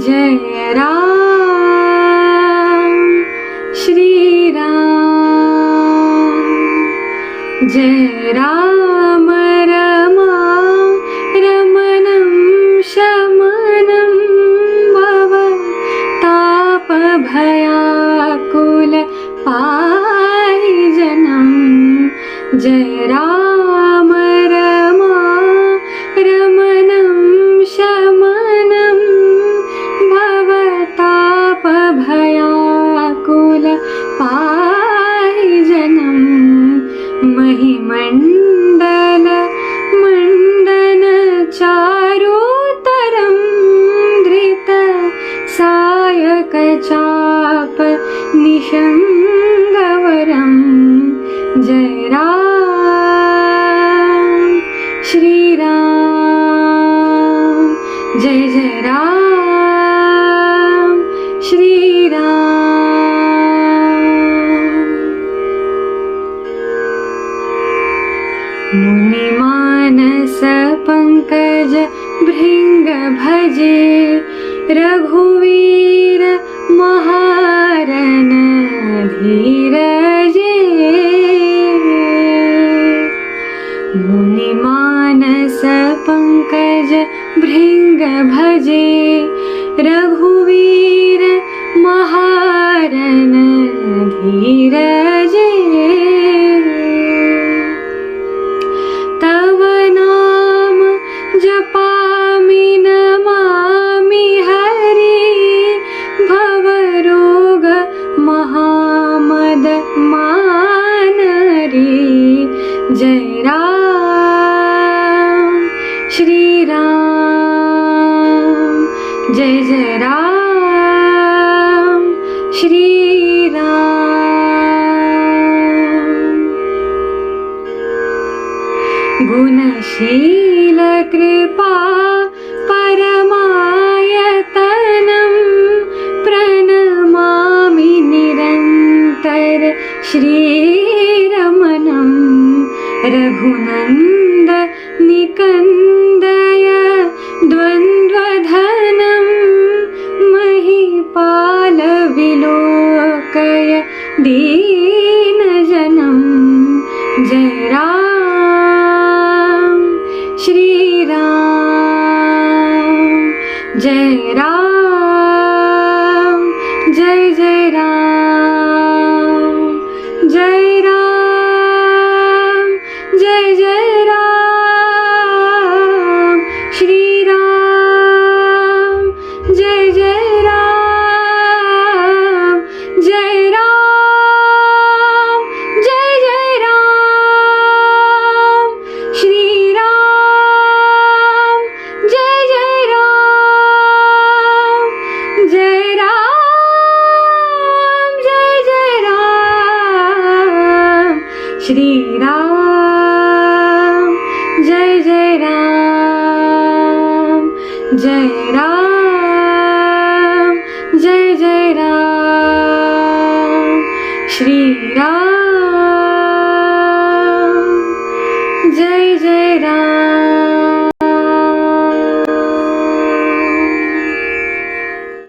जय राम श्री राम जय राम रमा रमणं शमनं भव तापभयाकुल पाहि जनं जय राम रमा रमणं शमनं भवतापभयाकुल पाहि जनं महिमण्डल मण्डन चारुतरं धृत सायक चाप निषङ्गवरं जय राम श्री राम जय जय राम श्री राम मुनिमानस पंकज भृंग भजे रघुवीर महारन धीरजे मुनिमानस पंकज भृंग भजे रघुवीर महारन धीरजे तव नाम जपामि नमामि हरि भवरोग महामद मानरी जय राम श्री राम जय जय राम श्री राम गुणशील कृपा परमायतनं प्रणमामि निरन्तर श्रीरमणं रघुनन्द निकन्दय द्वन्द्वधनं महीपाल विलोकय दीनजनं जय राम श्री राम जय राम जय जय राम जय राम जय जय राम श्री राम जय जय राम जय राम जय जय राम श्री राम जय जय राम जय राम जय जय राम श्री राम जय जय राम जय राम जय जय राम श्री राम